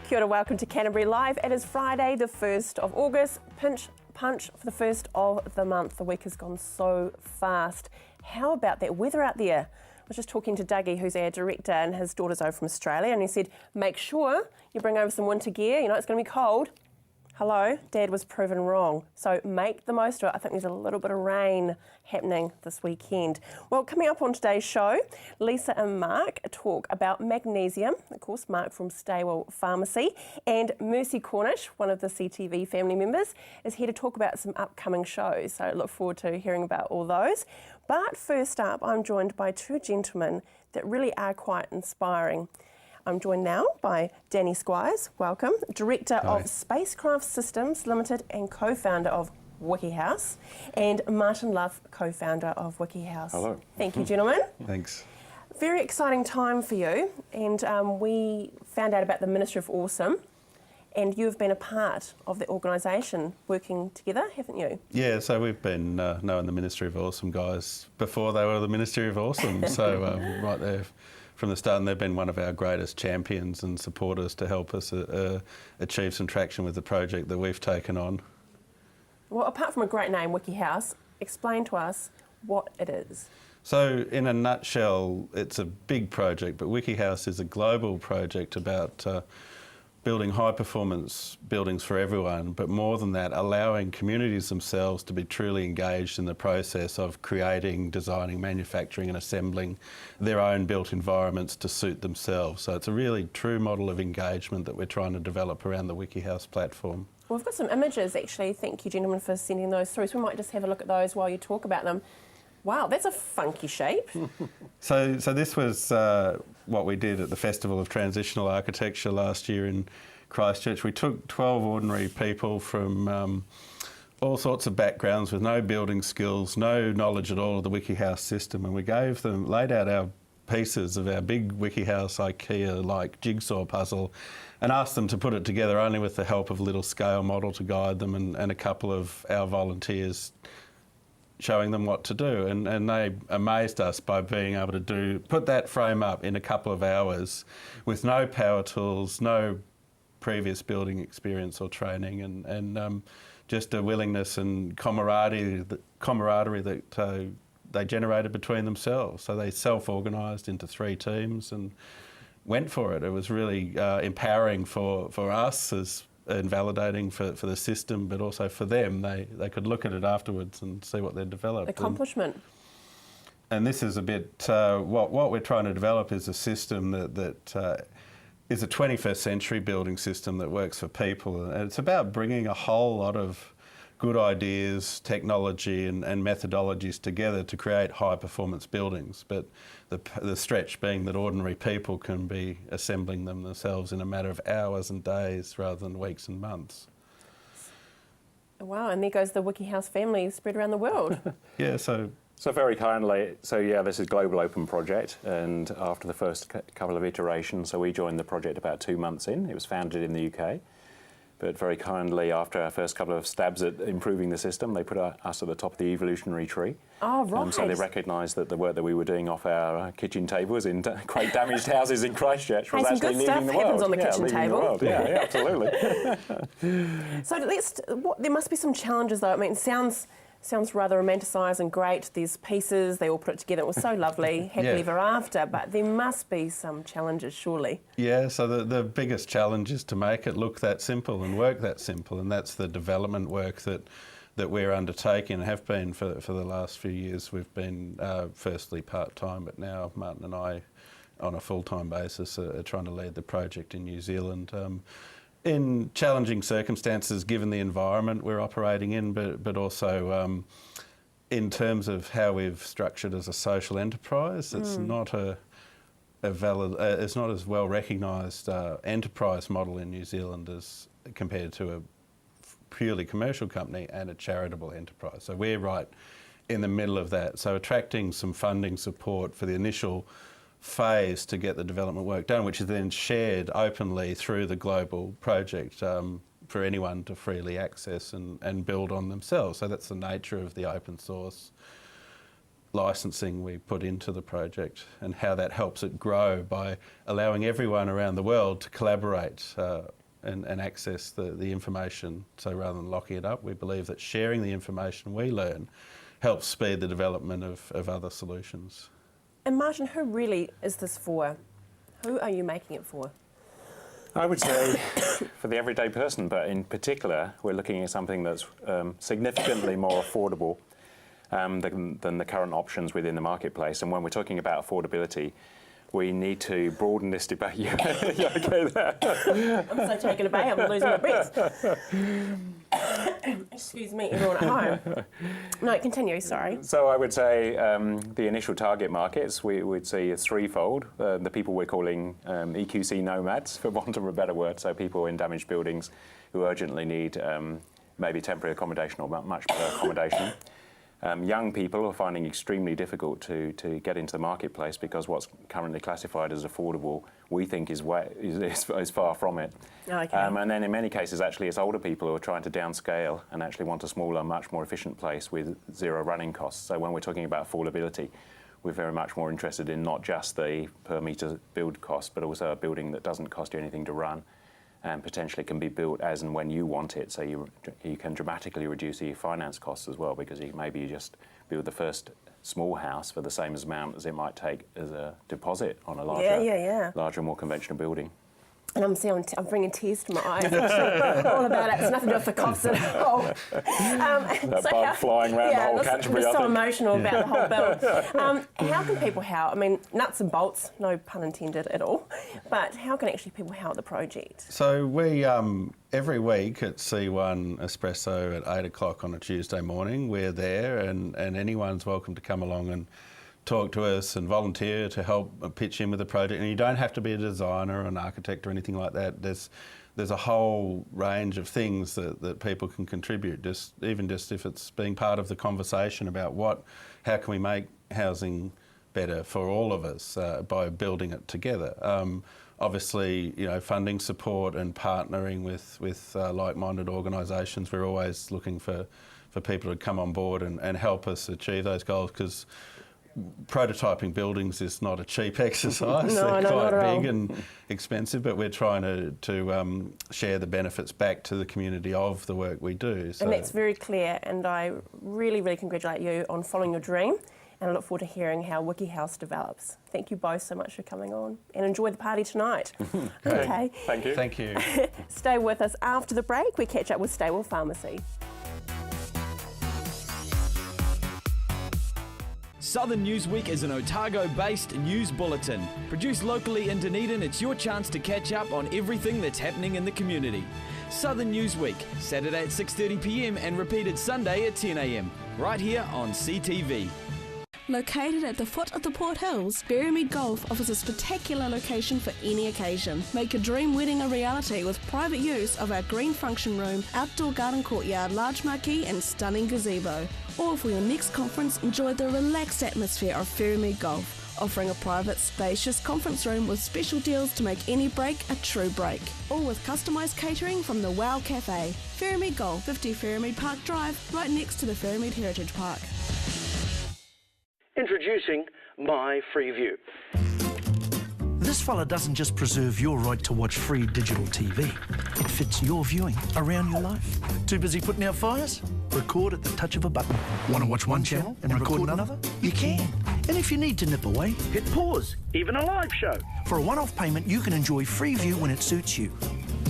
Kia ora, welcome to Canterbury Live. It is Friday, the 1st of August. Pinch punch for the first of the month. The week has gone so fast. How about that weather out there? I was just talking to Dougie, who's our director, and his daughter's over from Australia, and he said, make sure you bring over some winter gear. You know, it's going to be cold. Hello, Dad was proven wrong. So make the most of it. I think there's a little bit of rain happening this weekend. Well, coming up on today's show, Lisa and Mark talk about magnesium. Of course, Mark from Staywell Pharmacy, and Mercy Cornish, one of the CTV family members, is here to talk about some upcoming shows. So I look forward to hearing about all those. But first up, I'm joined by two gentlemen that really are quite inspiring. I'm joined now by Danny Squires, welcome, Director Hi. of Spacecraft Systems Limited and co-founder of WikiHouse, and Martin Love, co-founder of WikiHouse. Hello. Thank you, gentlemen. Thanks. Very exciting time for you, and we found out about the Ministry of Awesome, and you've been a part of the organisation working together, haven't you? Yeah, so we've been knowing the Ministry of Awesome guys before they were the Ministry of Awesome, so right there from the start, and they've been one of our greatest champions and supporters to help us achieve some traction with the project that we've taken on. Well, apart from a great name, WikiHouse, explain to us what it is. So in a nutshell, it's a big project, but WikiHouse is a global project about building high-performance buildings for everyone, but more than that, allowing communities themselves to be truly engaged in the process of creating, designing, manufacturing and assembling their own built environments to suit themselves. So it's a really true model of engagement that we're trying to develop around the WikiHouse platform. Well, we've got some images, actually. Thank you, gentlemen, for sending those through. So we might just have a look at those while you talk about them. Wow, that's a funky shape. So this was what we did at the Festival of Transitional Architecture last year in Christchurch. We took 12 ordinary people from all sorts of backgrounds with no building skills, no knowledge at all of the WikiHouse system, and we laid out our pieces of our big WikiHouse IKEA-like jigsaw puzzle and asked them to put it together only with the help of a little scale model to guide them and a couple of our volunteers showing them what to do, and they amazed us by being able to put that frame up in a couple of hours with no power tools, no previous building experience or training, and just a willingness and camaraderie that they generated between themselves. So they self-organised into 3 teams and went for it. It was really empowering for us and validating for the system, but also for them. They could look at it afterwards and see what they'd developed. Accomplishment. And this is a bit, what we're trying to develop is a system that is a 21st century building system that works for people. And it's about bringing a whole lot of good ideas, technology and methodologies together to create high performance buildings. But the stretch being that ordinary people can be assembling them themselves in a matter of hours and days rather than weeks and months. Wow, and there goes the WikiHouse family spread around the world. Yeah, so very kindly, this is Global Open Project, and after the first couple of iterations, so we joined the project about 2 months in. It was founded in the UK, but very kindly, after our first couple of stabs at improving the system, they put us at the top of the evolutionary tree. Oh, right. So they recognised that the work that we were doing off our kitchen tables in quite damaged houses in Christchurch was actually leaving the world. Happens on the kitchen table. Yeah, absolutely. So there must be some challenges, though. I mean, it sounds rather romanticised and great. There's pieces, they all put it together. It was so lovely, happily ever after, but there must be some challenges, surely. Yeah, so the biggest challenge is to make it look that simple and work that simple, and that's the development work that we're undertaking and have been for the last few years. We've been firstly part-time, but now Martin and I, on a full-time basis, are trying to lead the project in New Zealand. In challenging circumstances, given the environment we're operating in, but also in terms of how we've structured as a social enterprise, it's not it's not as well recognised enterprise model in New Zealand as compared to a purely commercial company and a charitable enterprise. So we're right in the middle of that. So attracting some funding support for the initial phase to get the development work done, which is then shared openly through the global project for anyone to freely access and build on themselves. So that's the nature of the open source licensing we put into the project and how that helps it grow by allowing everyone around the world to collaborate and access the information. So rather than locking it up, we believe that sharing the information we learn helps speed the development of other solutions. And Martin, who really is this for? Who are you making it for? I would say for the everyday person, but in particular, we're looking at something that's significantly more affordable than the current options within the marketplace. And when we're talking about affordability, we need to broaden this debate. You okay there? I'm so taken aback, I'm losing my breath. Excuse me, everyone at home. No, continue, sorry. So I would say the initial target markets we would see is threefold. The people we're calling EQC nomads, for want of a better word, so people in damaged buildings who urgently need maybe temporary accommodation or much better accommodation. Young people are finding it extremely difficult to get into the marketplace because what's currently classified as affordable, we think is far from it. Okay. And then in many cases, actually, it's older people who are trying to downscale and actually want a smaller, much more efficient place with zero running costs. So when we're talking about affordability, we're very much more interested in not just the per metre build cost, but also a building that doesn't cost you anything to run and potentially can be built as and when you want it, so you can dramatically reduce your finance costs as well, because maybe you just build the first small house for the same amount as it might take as a deposit on a larger, more conventional building. And I'm bringing tears to my eyes. Actually, all about it. It's nothing to do with the costs at all. That bug flying around the whole Canterbury. I'm so emotional about the whole build. How can people help? I mean, nuts and bolts, no pun intended at all. But how can actually people help the project? So we, every week at C1 Espresso at 8 o'clock on a Tuesday morning, we're there and anyone's welcome to come along and talk to us and volunteer to help pitch in with the project. And you don't have to be a designer or an architect or anything like that. There's a whole range of things that people can contribute, even just if it's being part of the conversation about how can we make housing better for all of us by building it together. Obviously, funding support and partnering with like-minded organisations. We're always looking for people to come on board and help us achieve those goals, because prototyping buildings is not a cheap exercise. They're quite big and expensive, but we're trying to share the benefits back to the community of the work we do. So. And that's very clear, and I really, really congratulate you on following your dream, and I look forward to hearing how Wiki House develops. Thank you both so much for coming on, and enjoy the party tonight. Okay. Thank you. Thank you. Stay with us after the break. We catch up with Stawell Pharmacy. Southern Newsweek is an Otago-based news bulletin. Produced locally in Dunedin, it's your chance to catch up on everything that's happening in the community. Southern Newsweek, Saturday at 6:30 p.m. and repeated Sunday at 10 a.m. right here on CTV. Located at the foot of the Port Hills, Berrymead Golf offers a spectacular location for any occasion. Make your dream wedding a reality with private use of our green function room, outdoor garden courtyard, large marquee and stunning gazebo. Or for your next conference, enjoy the relaxed atmosphere of Berrymead Golf, offering a private, spacious conference room with special deals to make any break a true break. All with customised catering from the Wow Cafe. Berrymead Golf, 50 Berrymead Park Drive, right next to the Berrymead Heritage Park. Introducing My Freeview. This fella doesn't just preserve your right to watch free digital TV. It fits your viewing around your life. Too busy putting out fires? Record at the touch of a button. Want to watch one channel and record another? You can. And if you need to nip away, Hit pause, even a live show. for a one-off payment, you can enjoy Freeview when it suits you,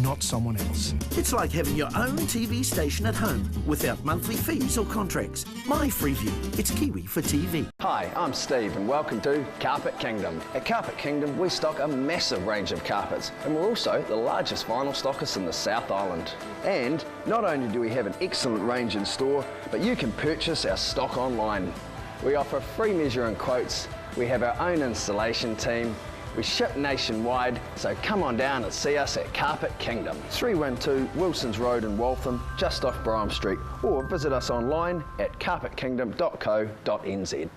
not someone else. It's like having your own TV station at home without monthly fees or contracts. My Freeview. It's Kiwi for TV. Hi, I'm Steve and welcome to Carpet Kingdom. At Carpet Kingdom we stock a massive range of carpets and we're also the largest vinyl stockist in the South Island. And not only do we have an excellent range in store, but you can purchase our stock online. We offer free measuring quotes, we have our own installation team, we ship nationwide, so come on down and see us at Carpet Kingdom. 312 Wilsons Road in Waltham, just off Brougham Street, or visit us online at carpetkingdom.co.nz.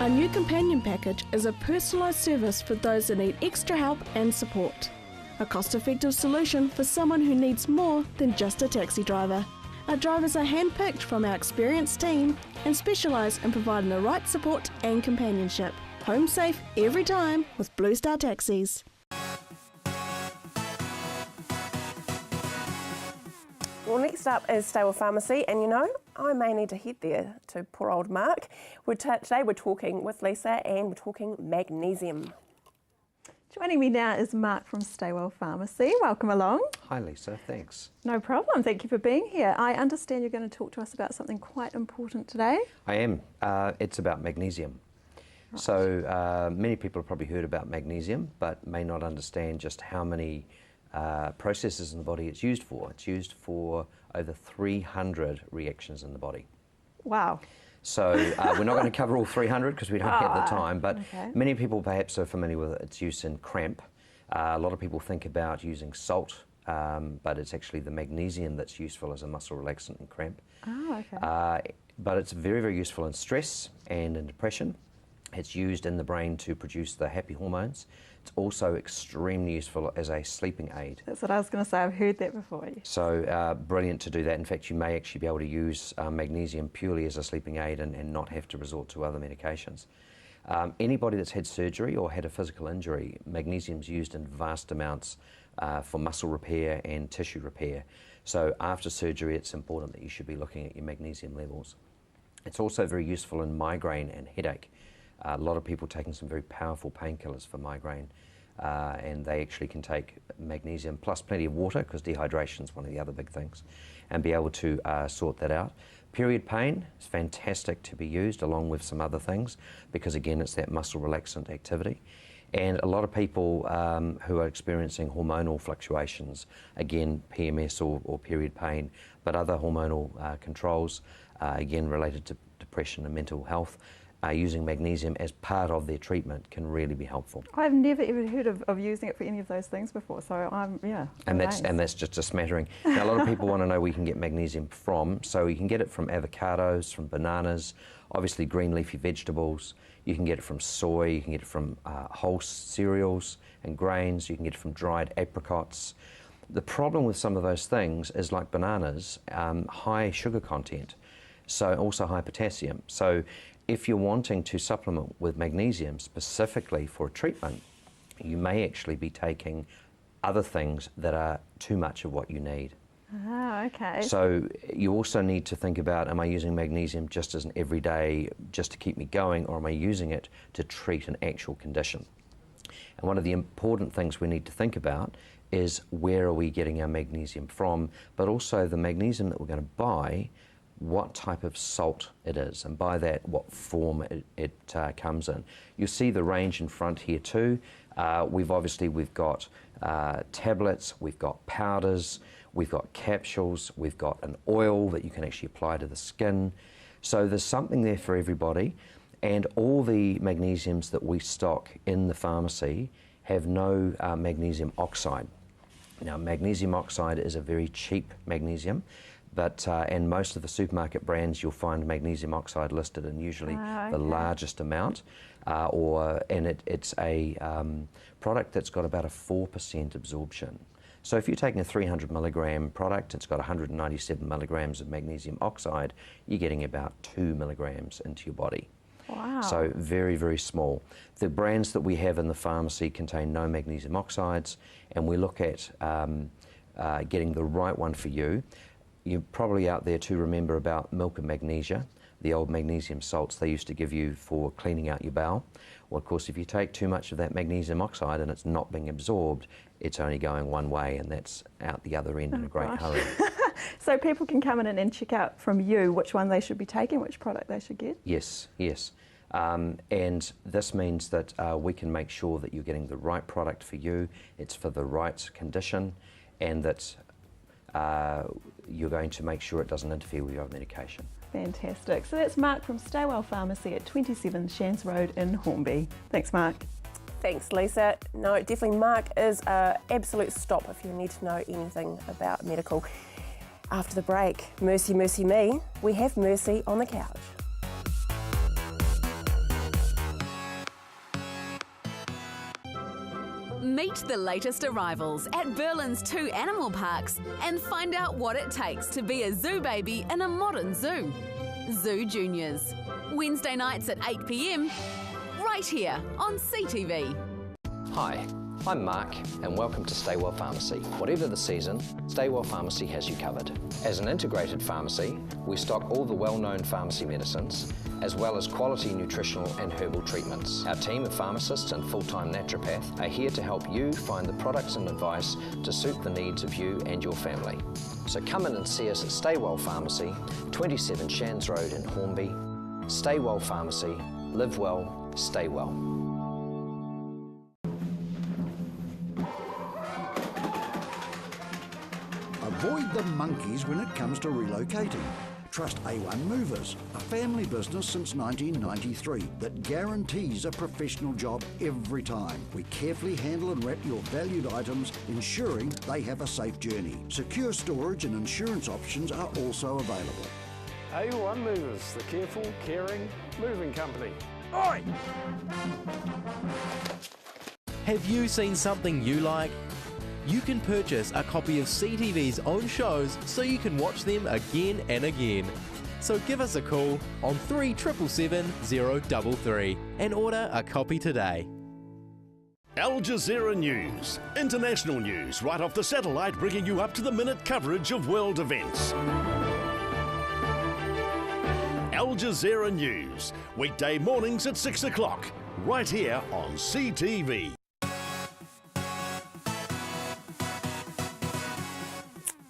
Our new companion package is a personalised service for those that need extra help and support. A cost-effective solution for someone who needs more than just a taxi driver. Our drivers are handpicked from our experienced team and specialise in providing the right support and companionship. Home safe every time with Blue Star Taxis. Well, next up is Stable Pharmacy, and you know, I may need to head there to poor old Mark. Today we're talking with Lisa and we're talking magnesium. Joining me now is Mark from Staywell Pharmacy. Welcome along. Hi Lisa, thanks. No problem, thank you for being here. I understand you're going to talk to us about something quite important today. I am. It's about magnesium. Right. So many people have probably heard about magnesium but may not understand just how many processes in the body it's used for. It's used for over 300 reactions in the body. Wow. So we're not going to cover all 300 because we don't have the time, but many people perhaps are familiar with its use in cramp. A lot of people think about using salt, but it's actually the magnesium that's useful as a muscle relaxant in cramp. Oh, okay. But it's very, very useful in stress and in depression. It's used in the brain to produce the happy hormones. It's also extremely useful as a sleeping aid. That's what I was going to say, I've heard that before. So brilliant to do that. In fact, you may actually be able to use magnesium purely as a sleeping aid and not have to resort to other medications. Anybody that's had surgery or had a physical injury, magnesium's used in vast amounts for muscle repair and tissue repair. So after surgery, it's important that you should be looking at your magnesium levels. It's also very useful in migraine and headache. A lot of people taking some very powerful painkillers for migraine, and they actually can take magnesium plus plenty of water, because dehydration is one of the other big things, and be able to sort that out. Period pain is fantastic to be used along with some other things, because again it's that muscle relaxant activity. And a lot of people who are experiencing hormonal fluctuations, again PMS or period pain, but other hormonal controls, again related to depression and mental health, using magnesium as part of their treatment can really be helpful. I've never ever heard of using it for any of those things before, so And that's just a smattering. Now a lot of people want to know where you can get magnesium from, so you can get it from avocados, from bananas, obviously green leafy vegetables. You can get it from soy, you can get it from whole cereals and grains, you can get it from dried apricots. The problem with some of those things is, like bananas, high sugar content, so also high potassium. So if you're wanting to supplement with magnesium specifically for a treatment, you may actually be taking other things that are too much of what you need. Ah, okay. So you also need to think about, am I using magnesium just as an everyday, just to keep me going, or am I using it to treat an actual condition? And one of the important things we need to think about is, where are we getting our magnesium from, but also the magnesium that we're going to buy, what type of salt it is, and by that what form it comes in. You'll see the range in front here too. We've got tablets, we've got powders, we've got capsules, we've got an oil that you can actually apply to the skin. So there's something there for everybody, and all the magnesiums that we stock in the pharmacy have no magnesium oxide. Now magnesium oxide is a very cheap magnesium, but and most of the supermarket brands you'll find magnesium oxide listed in usually the largest amount, and it's a product that's got about a 4% absorption. So if you're taking a 300 milligram product, it's got 197 milligrams of magnesium oxide, you're getting about 2 milligrams into your body. Wow. So very, very small. The brands that we have in the pharmacy contain no magnesium oxides, and we look at getting the right one for you. You're probably out there to remember about milk and magnesia, the old magnesium salts they used to give you for cleaning out your bowel. Well, of course, if you take too much of that magnesium oxide and it's not being absorbed, it's only going one way, and that's out the other end in a great hurry. So people can come in and check out from you which one they should be taking, which product they should get? Yes, yes. And this means that we can make sure that you're getting the right product for you, it's for the right condition, and that you're going to make sure it doesn't interfere with your medication. Fantastic. So that's Mark from Staywell Pharmacy at 27 Shands Road in Hornby. Thanks, Mark. Thanks, Lisa. No, definitely Mark is an absolute stop if you need to know anything about medical. After the break, mercy, mercy me, we have Mercy on the couch. Meet the latest arrivals at Berlin's 2 animal parks and find out what it takes to be a zoo baby in a modern zoo. Zoo Juniors. Wednesday nights at 8 p.m, right here on CTV. Hi, I'm Mark and welcome to Stay Well Pharmacy. Whatever the season, Stay Well Pharmacy has you covered. As an integrated pharmacy, we stock all the well-known pharmacy medicines as well as quality nutritional and herbal treatments. Our team of pharmacists and full-time naturopath are here to help you find the products and advice to suit the needs of you and your family. So come in and see us at Stay Well Pharmacy, 27 Shands Road in Hornby. Stay Well Pharmacy, live well, stay well. Avoid the monkeys when it comes to relocating. Trust A1 Movers, a family business since 1993 that guarantees a professional job every time. We carefully handle and wrap your valued items, ensuring they have a safe journey. Secure storage and insurance options are also available. A1 Movers, the careful, caring moving company. Oi! Have you seen something you like? You can purchase a copy of CTV's own shows so you can watch them again and again. So give us a call on 3777 033 and order a copy today. Al Jazeera News. International news right off the satellite, bringing you up-to-the-minute coverage of world events. Al Jazeera News. Weekday mornings at 6 o'clock. Right here on CTV.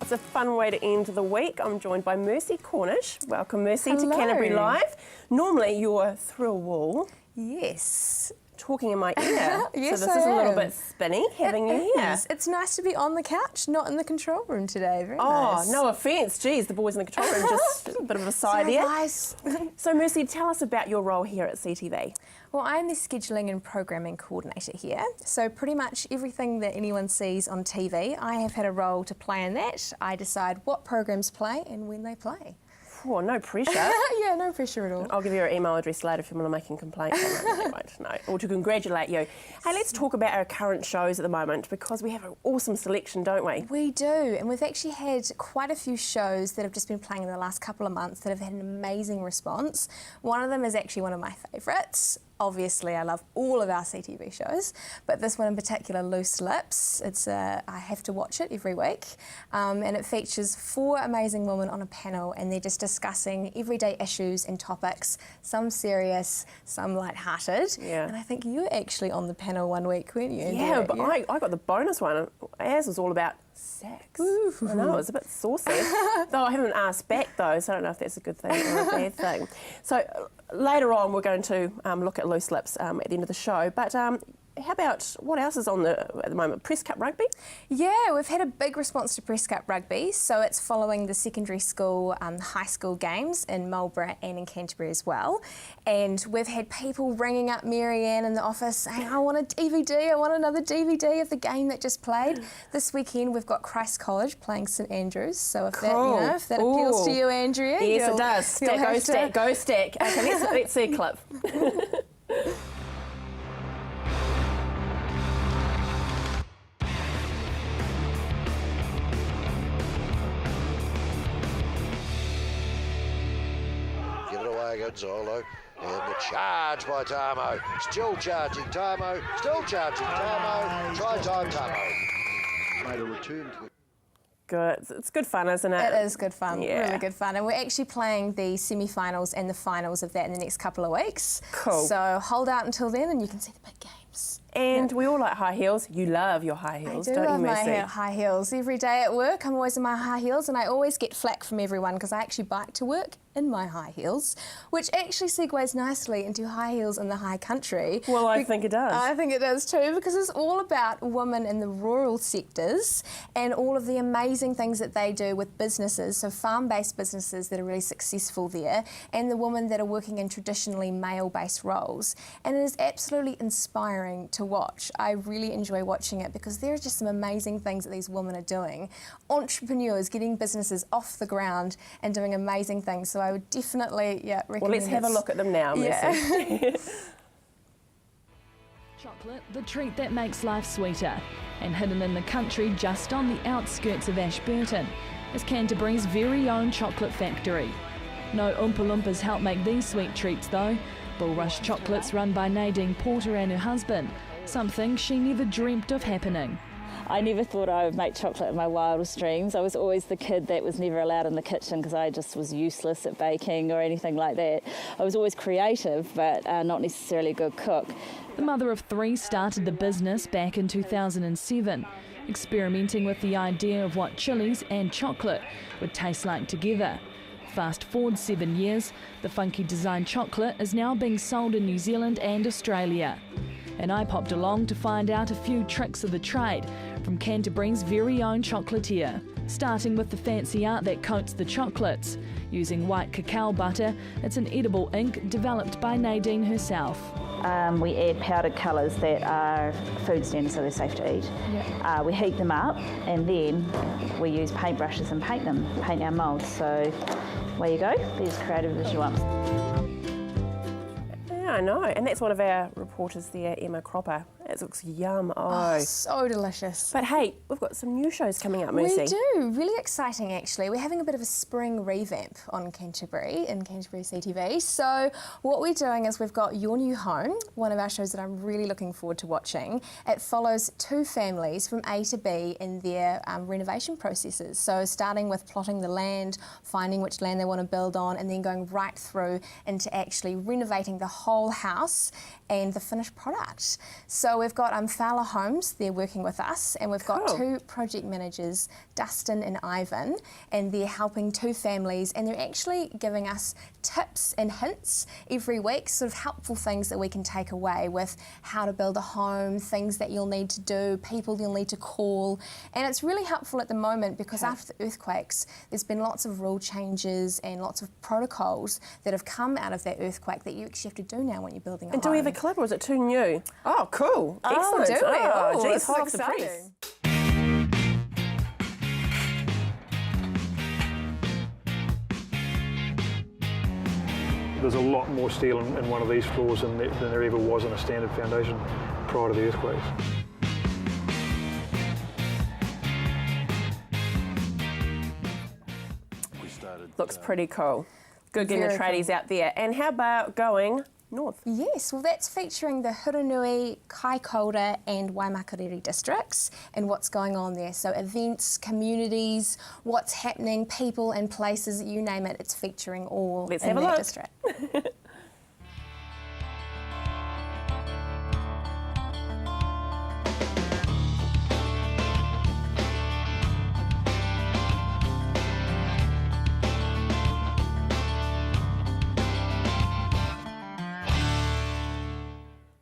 It's a fun way to end the week. I'm joined by Mercy Cornish. Welcome, Mercy, Hello. to Canterbury Live. Normally, you're through a wall. Yes. Talking in my ear. Yes, so this is a little bit spinny having you here. It's nice to be on the couch, not in the control room today. Very Oh, nice. no offence. Geez, the boys in the control room, just a bit of a side here. Nice. So, Mercy, tell us about your role here at CTV. Well, I'm the scheduling and programming coordinator here. So pretty much everything that anyone sees on TV, I have had a role to play in that. I decide what programs play and when they play. Oh, no pressure. Yeah, no pressure at all. I'll give you your email address later if you want to make a complaint. No, or to congratulate you. Hey, let's talk about our current shows at the moment, because we have an awesome selection, don't we? We do, and we've actually had quite a few shows that have just been playing in the last couple of months that have had an amazing response. One of them is actually one of my favourites. Obviously, I love all of our CTV shows, but this one in particular, Loose Lips, I have to watch it every week, and it features 4 amazing women on a panel, and they're just discussing everyday issues and topics, some serious, some light-hearted. Yeah. And I think you were actually on the panel one week, weren't you? Yeah, but I got the bonus one. Ours was all about sex. Ooh. I know, it was a bit saucy. Though I haven't asked back, though, so I don't know if that's a good thing or a bad thing. So later on, we're going to look at Loose Lips at the end of the show. But how about, what else is on at the moment? Press Cup Rugby? Yeah, we've had a big response to Press Cup Rugby. So it's following the secondary school, high school games in Marlborough and in Canterbury as well. And we've had people ringing up Marianne in the office saying, I want a DVD, I want another DVD of the game that just played. This weekend we've got Christ College playing St Andrews. So if that, if that appeals to you, Andrea. Yes, it does. Go stack. Okay, let's see a clip. Gonzalo, and the charge by Tamo. Still charging Tamo. Still charging Tamo. Try time Tamo. Made a return to the... Good. It's good fun, isn't it? It is good fun. Yeah. Really good fun. And we're actually playing the semi-finals and the finals of that in the next couple of weeks. Cool. So hold out until then and you can see the big games. And we all like high heels. You love your high heels, I do don't love you, Mercy? my high heels. Every day at work, I'm always in my high heels, and I always get flack from everyone because I actually bike to work in my high heels, which actually segues nicely into high heels in the high country. Well, I think it does. I think it does too, because it's all about women in the rural sectors and all of the amazing things that they do with businesses, so farm-based businesses that are really successful there, and the women that are working in traditionally male-based roles. And it is absolutely inspiring to watch. I really enjoy watching it because there are just some amazing things that these women are doing. Entrepreneurs getting businesses off the ground and doing amazing things. So I would definitely, recommend. Well, let's have a look at them now, Mercy. Yeah. Chocolate, the treat that makes life sweeter. And hidden in the country just on the outskirts of Ashburton is Canterbury's very own chocolate factory. No Oompa Loompas help make these sweet treats though. Bulrush Chocolates run by Nadine Porter and her husband, something she never dreamt of happening. I never thought I would make chocolate in my wildest dreams. I was always the kid that was never allowed in the kitchen because I just was useless at baking or anything like that. I was always creative, but not necessarily a good cook. The mother of 3 started the business back in 2007, experimenting with the idea of what chilies and chocolate would taste like together. Fast forward 7 years, the funky design chocolate is now being sold in New Zealand and Australia. And I popped along to find out a few tricks of the trade from Canterbury's very own chocolatier, starting with the fancy art that coats the chocolates. Using white cacao butter, it's an edible ink developed by Nadine herself. We add powdered colours that are food standard, so they're safe to eat. Yep. We heat them up and then we use paintbrushes and paint our moulds. So away you go, be as creative as you want. Yeah, I know, and that's one of our reporters there, Emma Cropper. It looks yum. Oh, so delicious. But hey, we've got some new shows coming up, Mercy. We do, really exciting actually. We're having a bit of a spring revamp on Canterbury, in Canterbury CTV. So what we're doing is we've got Your New Home, one of our shows that I'm really looking forward to watching. It follows 2 families from A to B in their renovation processes. So starting with plotting the land, finding which land they want to build on, and then going right through into actually renovating the whole house and the finished product. So we've got Fowler Homes, they're working with us, and we've got 2 project managers, Dustin and Ivan, and they're helping 2 families, and they're actually giving us tips and hints every week, sort of helpful things that we can take away with how to build a home, things that you'll need to do, people you'll need to call. And it's really helpful at the moment because after the earthquakes, there's been lots of rule changes and lots of protocols that have come out of that earthquake that you actually have to do now when you're building a home. And do we have a clip or is it too new? Oh, cool. Excellent. Do we? Oh, geez, this hot is off the press. exciting. There's a lot more steel in one of these floors than there ever was in a standard foundation prior to the earthquakes. Looks pretty cool. Good getting the tradies out there. And how about going north? Yes, well that's featuring the Hurunui, Kaikoura and Waimakariri districts and what's going on there. So events, communities, what's happening, people and places, you name it, it's featuring all Let's in have a that look. district.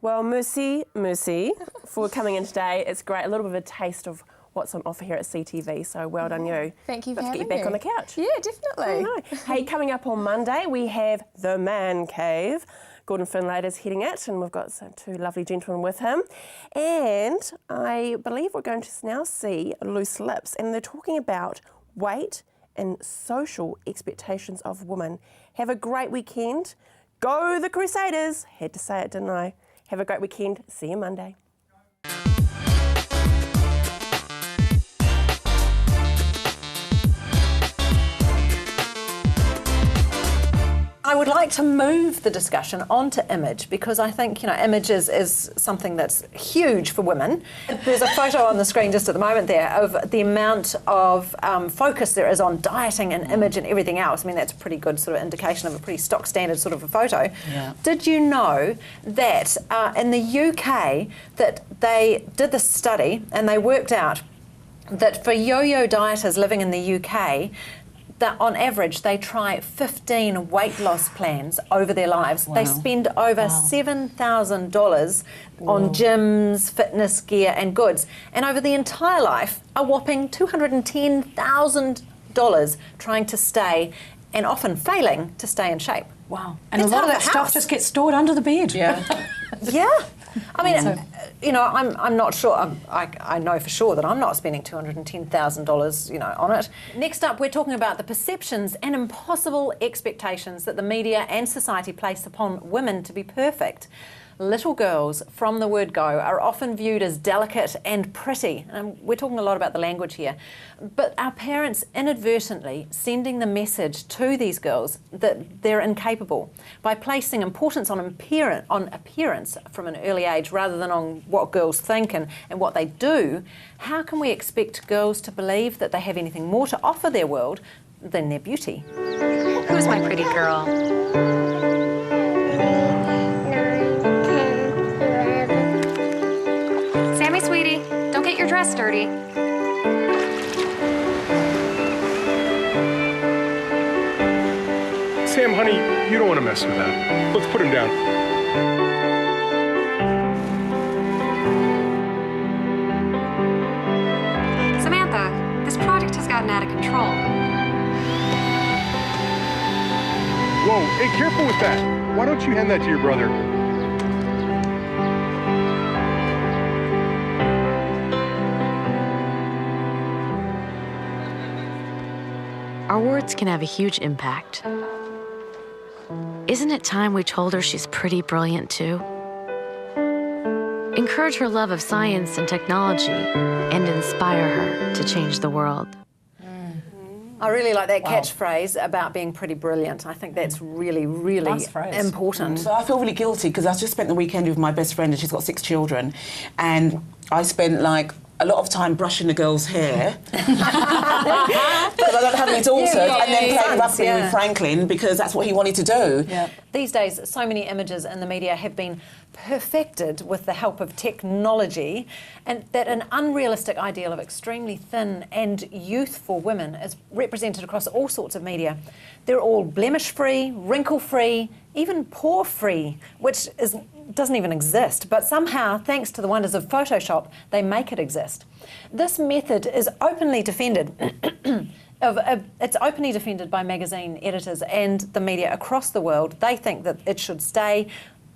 Well, Mercy, for coming in today. It's great. A little bit of a taste of what's on offer here at CTV, so well done you. Thank you for Let's get having you back on the couch. Yeah, definitely. I know. Hey, coming up on Monday, we have The Man Cave. Gordon Finlayder's heading it, and we've got 2 lovely gentlemen with him. And I believe we're going to now see Loose Lips, and they're talking about weight and social expectations of women. Have a great weekend. Go the Crusaders. Had to say it, didn't I? Have a great weekend. See you Monday. I would like to move the discussion onto image because I think, image is something that's huge for women. There's a photo on the screen just at the moment there of the amount of focus there is on dieting and image and everything else. I mean, that's a pretty good sort of indication of a pretty stock standard sort of a photo. Yeah. Did you know that in the UK that they did this study and they worked out that for yo-yo dieters living in the UK, that on average they try 15 weight loss plans over their lives. Wow. They spend over $7,000 on gyms, fitness gear and goods. And over the entire life, a whopping $210,000 trying to stay and often failing to stay in shape. Wow. And It's a lot of out that the stuff house. just gets stored under the bed. Yeah. Yeah. I mean, I'm not sure. I know for sure that I'm not spending $210,000, on it. Next up, we're talking about the perceptions and impossible expectations that the media and society place upon women to be perfect. Little girls, from the word go, are often viewed as delicate and pretty. And we're talking a lot about the language here. But are parents inadvertently sending the message to these girls that they're incapable by placing importance on appearance from an early age rather than on what girls think and what they do? How can we expect girls to believe that they have anything more to offer their world than their beauty? Who's my pretty girl? 9, 10, 11. Sammy, sweetie, don't get your dress dirty. Sam, honey, you don't want to mess with that. Let's put him down. Samantha, this project has gotten out of control. Whoa, hey, careful with that. Why don't you hand that to your brother? Our words can have a huge impact. Isn't it time we told her she's pretty brilliant too? Encourage her love of science and technology and inspire her to change the world. I really like that catchphrase about being pretty brilliant. I think that's really, really important. So I feel really guilty because I just spent the weekend with my best friend and she's got 6 children, and I spent like a lot of time brushing the girls' hair because I don't have any daughters, and then playing rugby with Franklin because that's what he wanted to do. These days, so many images in the media have been perfected with the help of technology, and that an unrealistic ideal of extremely thin and youthful women is represented across all sorts of media. They're all blemish-free, wrinkle-free, even pore-free, which doesn't even exist, but somehow, thanks to the wonders of Photoshop, they make it exist. This method is openly defended. It's openly defended by magazine editors and the media across the world. They think that it should stay.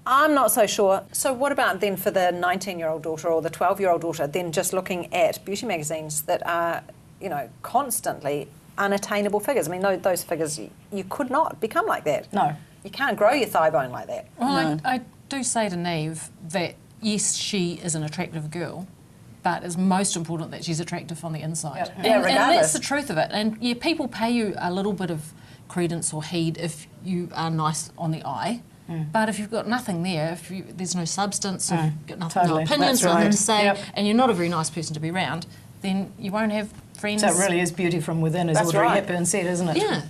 I'm not so sure. So what about then for the 19-year-old daughter or the 12-year-old daughter, then just looking at beauty magazines that are, you know, constantly unattainable figures? I mean, those figures, you could not become like that. No. You can't grow your thigh bone like that. Well, I do say to Neve that, yes, she is an attractive girl, but it's most important that she's attractive on the inside. And that's the truth of it. And yeah, people pay you a little bit of credence or heed if you are nice on the eye. But if you've got nothing there, there's no substance, if you've got nothing, no opinions, nothing to say, and you're not a very nice person to be around, then you won't have friends. So it really is beauty from within, as Audrey Hepburn said, isn't it? Yeah.